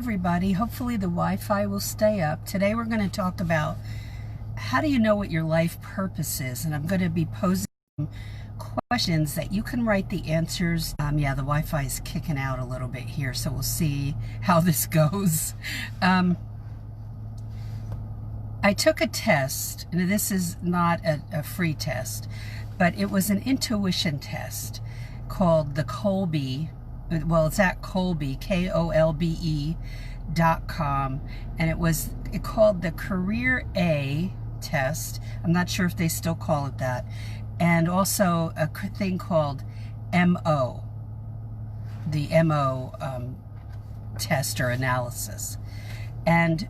Everybody, hopefully the Wi-Fi will stay up. Today we're going to talk about how do you know what your life purpose is, and I'm going to be posing questions that you can write the answers. Yeah, the Wi-Fi is kicking out a little bit here, so we'll see how this goes. I took a test, and this is not a free test, but it was an intuition test called the Colby. Well, it's at Colby, KOLBE.com, and it called the Career A test. I'm not sure if they still call it that. And also a thing called MO, the MO test or analysis. And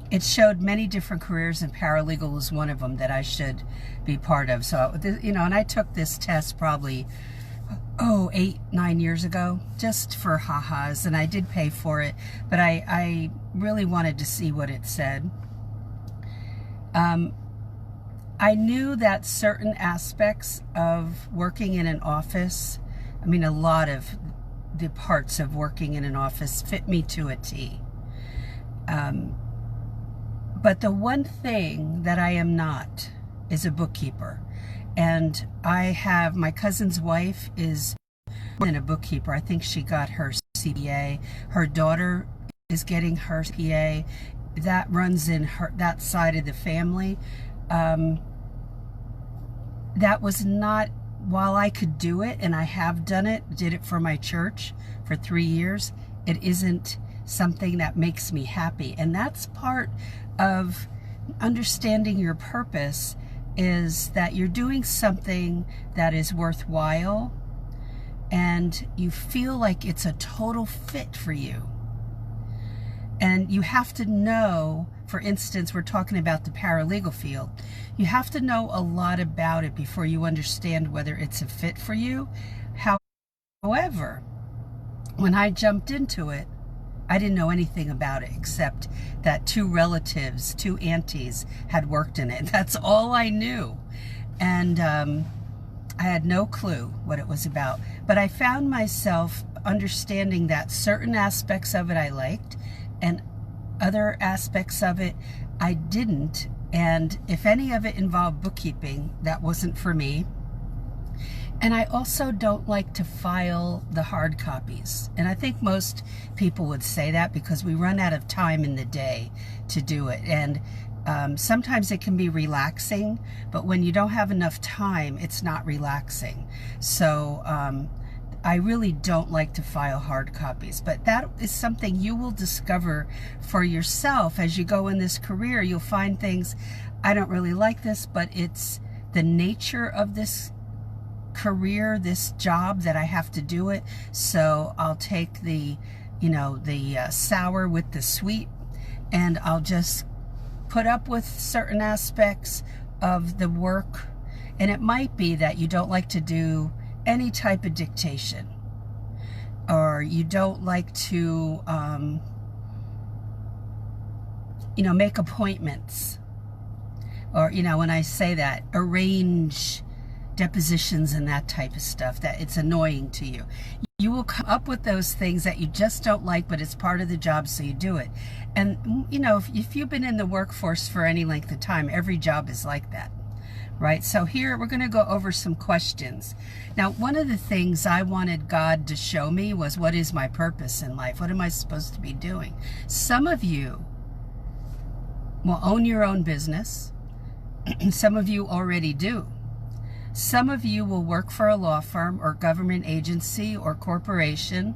it showed many different careers, and paralegal is one of them that I should be part of. So, and I took this test probably 8-9 years ago, just for ha-has, and I did pay for it, but I really wanted to see what it said. I knew that certain aspects of working in an office, a lot of the parts of working in an office fit me to a T. But the one thing that I am not is a bookkeeper. And my cousin's wife is a bookkeeper. I think she got her CPA. Her daughter is getting her CPA. That runs in that side of the family. That was not, while I could do it, and I have done it, did it for my church for 3 years, it isn't something that makes me happy. And that's part of understanding your purpose, is that you're doing something that is worthwhile and you feel like it's a total fit for you. And you have to know, for instance, we're talking about the paralegal field. You have to know a lot about it before you understand whether it's a fit for you. However, when I jumped into it, I didn't know anything about it except that two aunties had worked in it. That's all I knew. And I had no clue what it was about. But I found myself understanding that certain aspects of it I liked and other aspects of it I didn't. And if any of it involved bookkeeping, that wasn't for me. And I also don't like to file the hard copies. And I think most people would say that because we run out of time in the day to do it. And sometimes it can be relaxing, but when you don't have enough time, it's not relaxing. So I really don't like to file hard copies. But that is something you will discover for yourself as you go in this career. You'll find things, I don't really like this, but it's the nature of this career, this job, that I have to do it. So I'll take the sour with the sweet, and I'll just put up with certain aspects of the work. And it might be that you don't like to do any type of dictation, or you don't like to make appointments, or when I say that, arrange depositions and that type of stuff, that it's annoying to you. You will come up with those things that you just don't like, but it's part of the job, so you do it. And if you've been in the workforce for any length of time, every job is like that, right? So here we're going to go over some questions. Now, one of the things I wanted God to show me was, what is my purpose in life? What am I supposed to be doing? Some of you will own your own business. Some of you already do. Some of you will work for a law firm or government agency or corporation.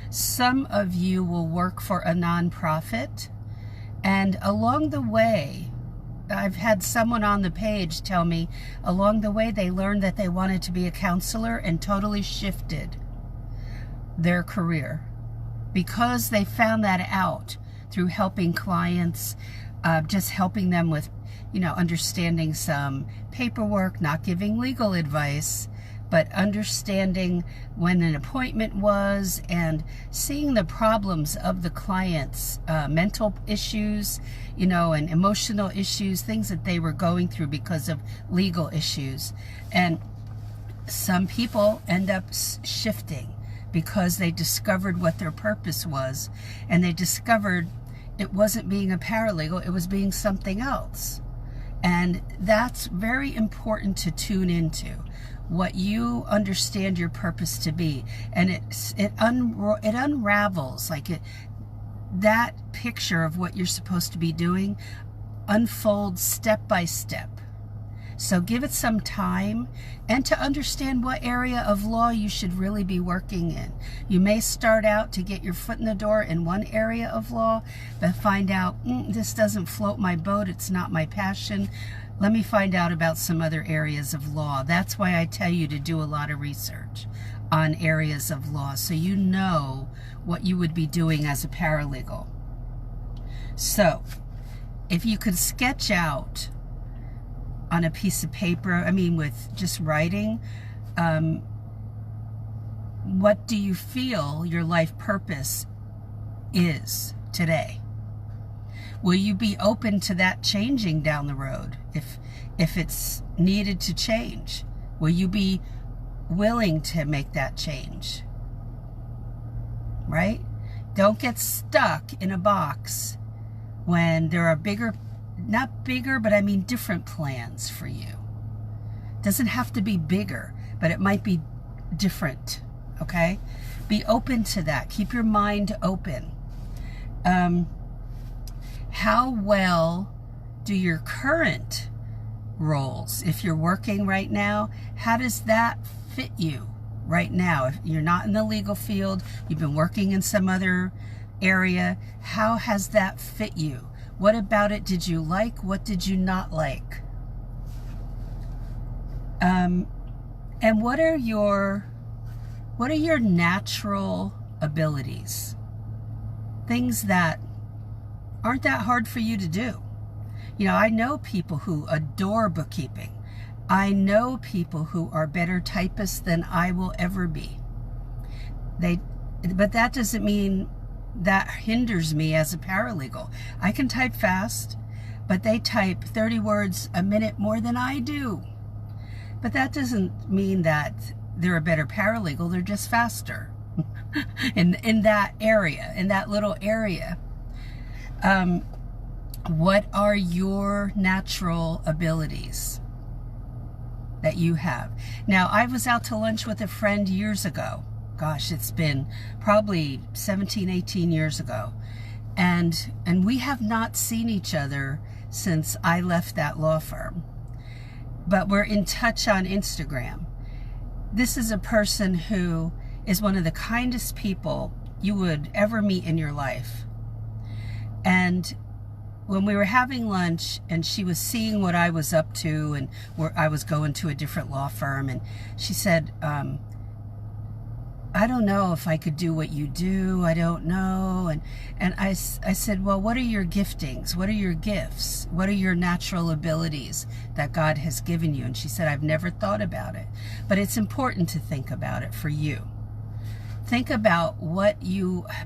Some of you will work for a nonprofit. And along the way, I've had someone on the page tell me, along the way they learned that they wanted to be a counselor and totally shifted their career because they found that out through helping clients, just helping them with understanding some paperwork, not giving legal advice, but understanding when an appointment was and seeing the problems of the clients, mental issues, and emotional issues, things that they were going through because of legal issues. And some people end up shifting because they discovered what their purpose was, and they discovered it wasn't being a paralegal, it was being something else. And that's very important to tune into, what you understand your purpose to be. And it unravels, like that picture of what you're supposed to be doing unfolds step by step. So give it some time, and to understand what area of law you should really be working in. You may start out to get your foot in the door in one area of law, but find out, this doesn't float my boat, it's not my passion. Let me find out about some other areas of law. That's why I tell you to do a lot of research on areas of law, so you know what you would be doing as a paralegal. So, if you could sketch out on a piece of paper, with just writing, what do you feel your life purpose is today? Will you be open to that changing down the road if it's needed to change? Will you be willing to make that change? Right? Don't get stuck in a box when there are not bigger, but different plans for you. Doesn't have to be bigger, but it might be different, okay? Be open to that. Keep your mind open. How well do your current roles, if you're working right now, how does that fit you right now? If you're not in the legal field, you've been working in some other area, how has that fit you? What about it did you like? What did you not like? And what are your natural abilities? Things that aren't that hard for you to do. I know people who adore bookkeeping. I know people who are better typists than I will ever be. But that doesn't mean that hinders me as a paralegal. I can type fast, but they type 30 words a minute more than I do. But that doesn't mean that they're a better paralegal, they're just faster in that area, in that little area. What are your natural abilities that you have? Now, I was out to lunch with a friend years ago. Gosh, it's been probably 17, 18 years ago. And we have not seen each other since I left that law firm. But we're in touch on Instagram. This is a person who is one of the kindest people you would ever meet in your life. And when we were having lunch and she was seeing what I was up to and where I was going to a different law firm, and she said, I don't know if I could do what you do. I don't know. And I said, well, what are your giftings? What are your gifts? What are your natural abilities that God has given you? And she said, I've never thought about it. But it's important to think about it for you. Think about what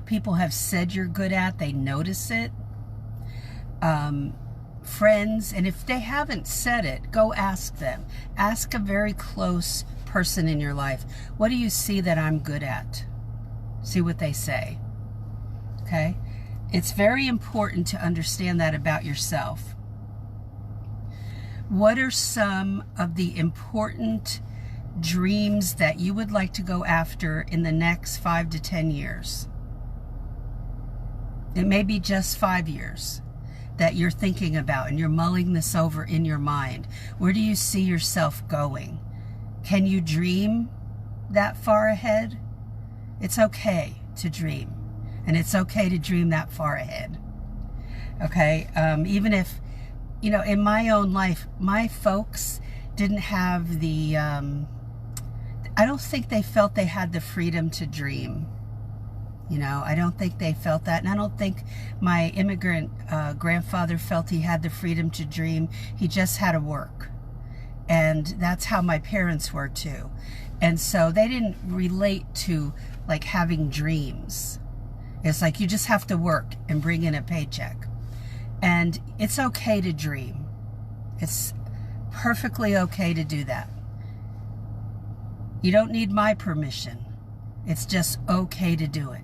people have said you're good at. They notice it. Friends, and if they haven't said it, go ask them. Ask a very close person in your life, what do you see that I'm good at? See what they say. Okay? It's very important to understand that about yourself. What are some of the important dreams that you would like to go after in the next 5 to 10 years? It may be just 5 years that you're thinking about and you're mulling this over in your mind. Where do you see yourself going? Can you dream that far ahead? It's okay to dream, and it's okay to dream that far ahead. Okay? Even if, in my own life, my folks didn't have the, I don't think they felt they had the freedom to dream. I don't think they felt that. And I don't think my immigrant grandfather felt he had the freedom to dream. He just had to work. And that's how my parents were too. And so they didn't relate to like having dreams. It's like you just have to work and bring in a paycheck. And it's okay to dream. It's perfectly okay to do that. You don't need my permission. It's just okay to do it.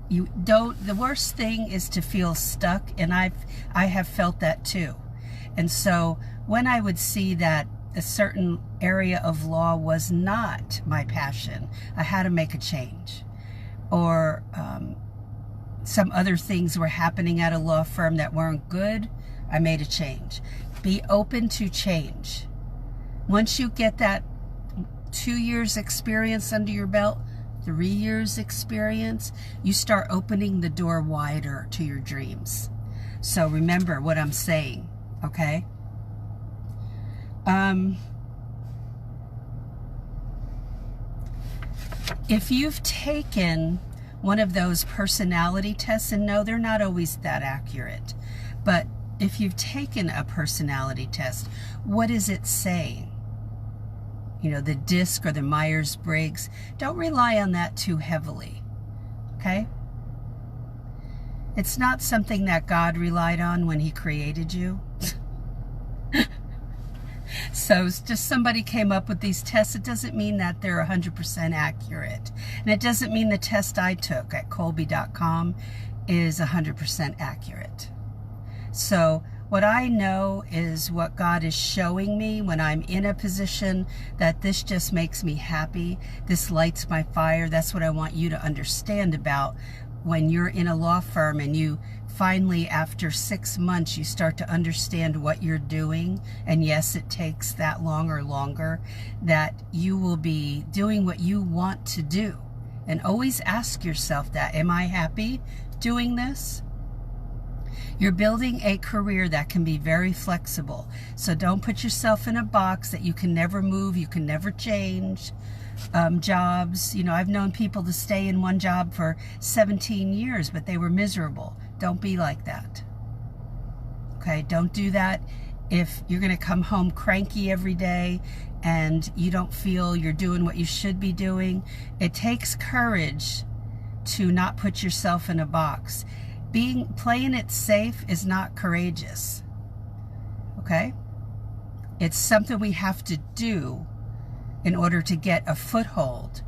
The worst thing is to feel stuck, and I have felt that too. And so when I would see that a certain area of law was not my passion, I had to make a change. Or some other things were happening at a law firm that weren't good, I made a change. Be open to change. Once you get that 2 years experience under your belt, 3 years experience, you start opening the door wider to your dreams. So remember what I'm saying, okay? If you've taken one of those personality tests, and no, they're not always that accurate, but if you've taken a personality test, what is it saying? You know, the DISC or the Myers-Briggs, don't rely on that too heavily, okay? It's not something that God relied on when he created you. So just somebody came up with these tests. It doesn't mean that they're 100% accurate. And it doesn't mean the test I took at Colby.com is 100% accurate. So what I know is what God is showing me when I'm in a position that this just makes me happy. This lights my fire. That's what I want you to understand about when you're in a law firm and you finally, after 6 months, you start to understand what you're doing. And yes, it takes that long or longer, that you will be doing what you want to do. And always ask yourself that, am I happy doing this? You're building a career that can be very flexible. So don't put yourself in a box that you can never move, you can never change. Jobs, you know, I've known people to stay in one job for 17 years, but they were miserable. Don't be like that. Okay, don't do that. If you're going to come home cranky every day and you don't feel you're doing what you should be doing, it takes courage to not put yourself in a box. Playing it safe is not courageous. Okay? It's something we have to do in order to get a foothold.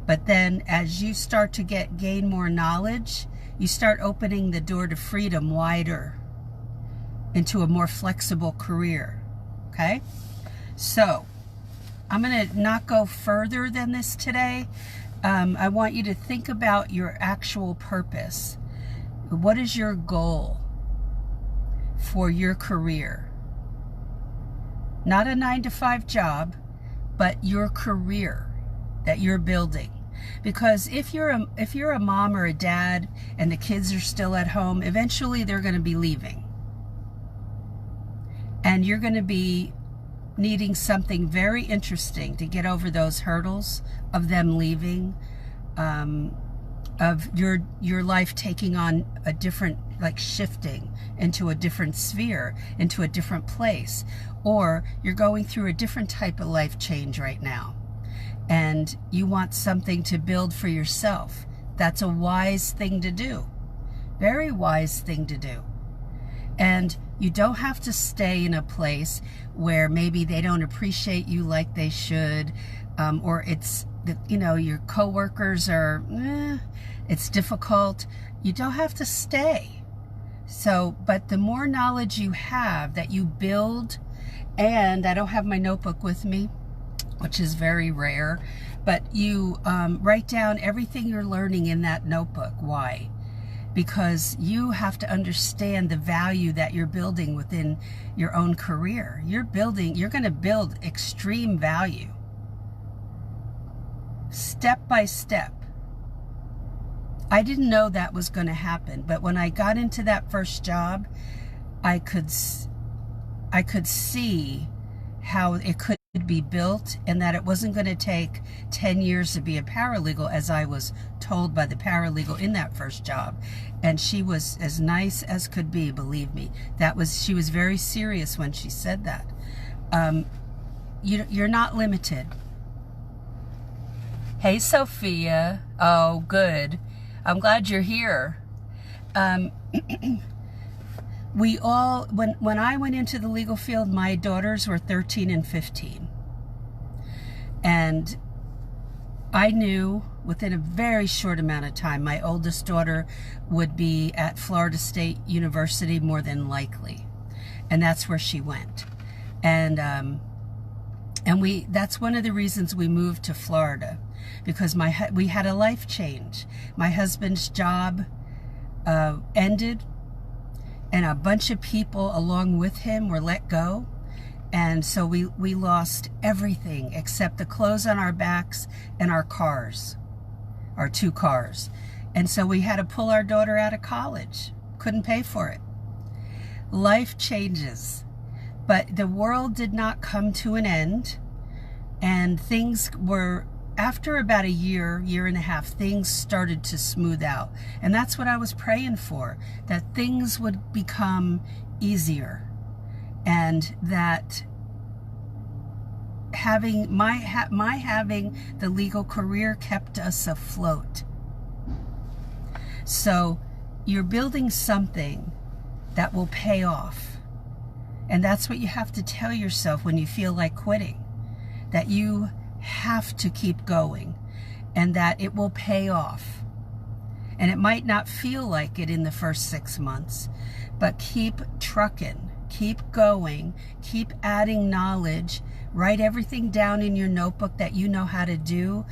But then as you start to gain more knowledge, you start opening the door to freedom wider into a more flexible career. Okay? So I'm going to not go further than this today. I want you to think about your actual purpose. What is your goal for your career? Not a 9-to-5 job, but your career that you're building. Because if you're a mom or a dad and the kids are still at home, eventually they're going to be leaving. And you're going to be needing something very interesting to get over those hurdles of them leaving, of your life taking on a different, like shifting into a different sphere, into a different place. Or you're going through a different type of life change right now, and you want something to build for yourself. That's a wise thing to do. Very wise thing to do. And you don't have to stay in a place where maybe they don't appreciate you like they should, or it's, you know, your coworkers are, it's difficult. You don't have to stay. So, but the more knowledge you have that you build, and I don't have my notebook with me, which is very rare, but you write down everything you're learning in that notebook. Why? Because you have to understand the value that you're building within your own career. You're going to build extreme value. Step by step. I didn't know that was going to happen, but when I got into that first job, I could see how it could be built, and that it wasn't going to take 10 years to be a paralegal, as I was told by the paralegal in that first job. And she was as nice as could be, believe me. She was very serious when she said that. You're not limited. Hey, Sophia. Oh, good. I'm glad you're here. We all, when I went into the legal field, my daughters were 13 and 15. And I knew within a very short amount of time my oldest daughter would be at Florida State University more than likely, and that's where she went. And that's one of the reasons we moved to Florida, because we had a life change. My husband's job ended, and a bunch of people along with him were let go. And so we lost everything except the clothes on our backs and our cars, our 2 cars. And so we had to pull our daughter out of college. Couldn't pay for it. Life changes. But the world did not come to an end. And things were, after about a year and a half, things started to smooth out. And that's what I was praying for, that things would become easier. And that having having the legal career kept us afloat. So you're building something that will pay off. And that's what you have to tell yourself when you feel like quitting, that you have to keep going and that it will pay off. And it might not feel like it in the first 6 months, but keep trucking. Keep going, keep adding knowledge, write everything down in your notebook that you know how to do.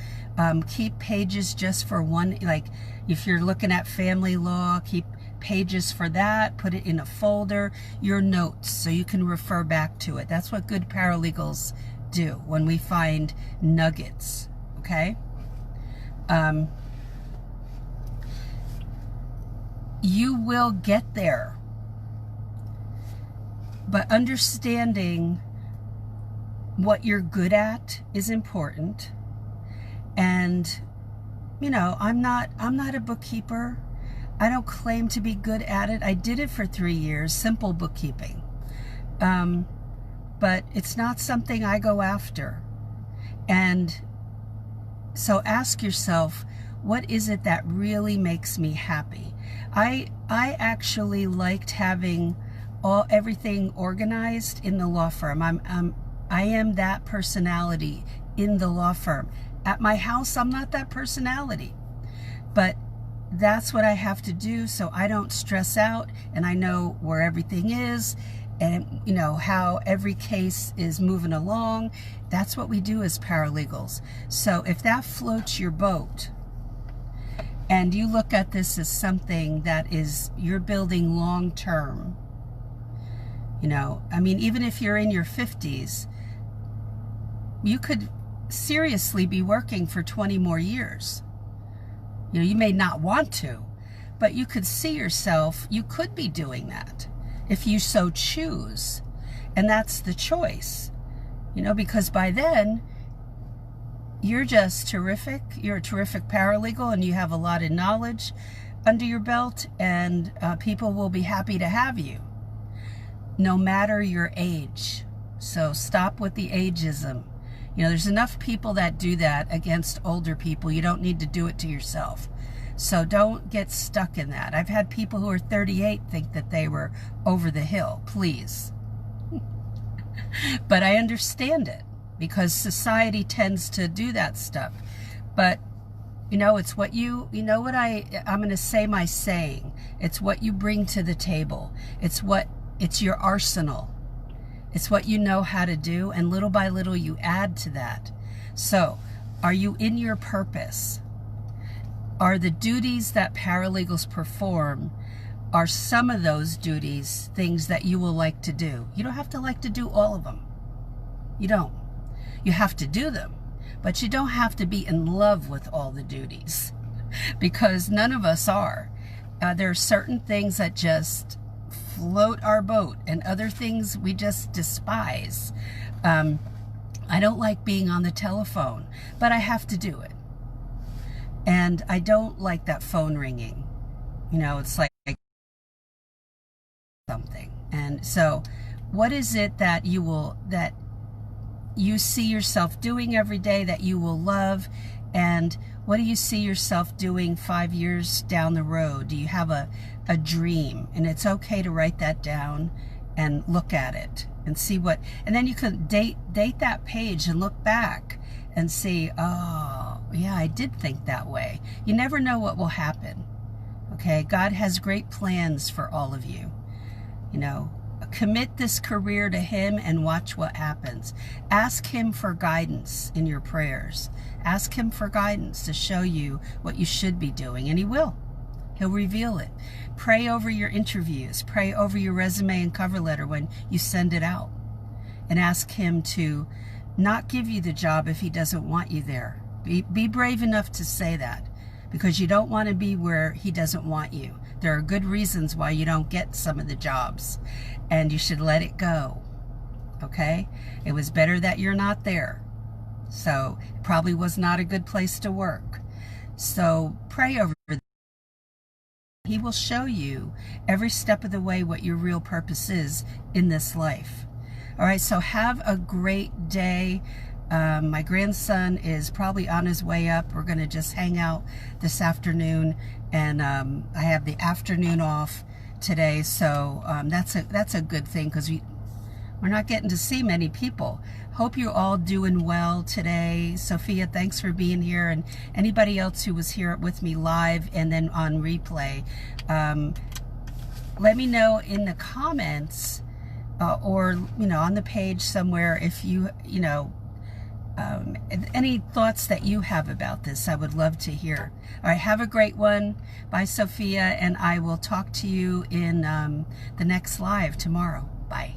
Keep pages just for one, like if you're looking at family law, keep pages for that, put it in a folder, your notes, so you can refer back to it. That's what good paralegals do when we find nuggets, okay? You will get there. But understanding what you're good at is important. And, you know, I'm not a bookkeeper. I don't claim to be good at it. I did it for 3 years, simple bookkeeping. But it's not something I go after. And so ask yourself, what is it that really makes me happy? I actually liked having everything organized in the law firm. I am that personality in the law firm. At my house, I'm not that personality, but that's what I have to do so I don't stress out, and I know where everything is, and you know how every case is moving along. That's what we do as paralegals. So if that floats your boat and you look at this as something that is you're building long term, you know, I mean, even if you're in your 50s, you could seriously be working for 20 more years. You know, you may not want to, but you could see yourself, you could be doing that if you so choose. And that's the choice, you know, because by then you're just terrific. You're a terrific paralegal and you have a lot of knowledge under your belt, and people will be happy to have you, no matter your age. So stop with the ageism. You know, there's enough people that do that against older people. You don't need to do it to yourself. So don't get stuck in that. I've had people who are 38 think that they were over the hill. Please. But I understand it because society tends to do that stuff. But, you know, it's what you know what I'm going to say my saying. It's what you bring to the table. It's your arsenal. It's what you know how to do, and little by little you add to that. So, are you in your purpose? Are the duties that paralegals perform, are some of those duties things that you will like to do? You don't have to like to do all of them. You don't. You have to do them, but you don't have to be in love with all the duties, because none of us are. There are certain things that just float our boat, and other things we just despise. I don't like being on the telephone, but I have to do it. And I don't like that phone ringing. You know, it's like something. And so what is it that you see yourself doing every day that you will love? And what do you see yourself doing 5 years down the road? Do you have a dream? And it's okay to write that down and look at it and see what, and then you can date that page and look back and see, oh, yeah, I did think that way. You never know what will happen. Okay, God has great plans for all of you. You know, commit this career to Him and watch what happens. Ask Him for guidance in your prayers. Ask Him for guidance to show you what you should be doing, and He will. He'll reveal it. Pray over your interviews. Pray over your resume and cover letter when you send it out. And ask Him to not give you the job if He doesn't want you there. Be brave enough to say that, because you don't want to be where He doesn't want you. There are good reasons why you don't get some of the jobs, and you should let it go. Okay? It was better that you're not there. So it probably was not a good place to work. So pray over that. He will show you every step of the way what your real purpose is in this life. All right, so have a great day. My grandson is probably on his way up. We're going to just hang out this afternoon, and I have the afternoon off today, so that's a good thing, because we're not getting to see many people. Hope you're all doing well today. Sophia, thanks for being here, and anybody else who was here with me live and then on replay. Let me know in the comments or on the page somewhere if you any thoughts that you have about this. I would love to hear. All right, have a great one. Bye, Sophia, and I will talk to you in the next live tomorrow. Bye.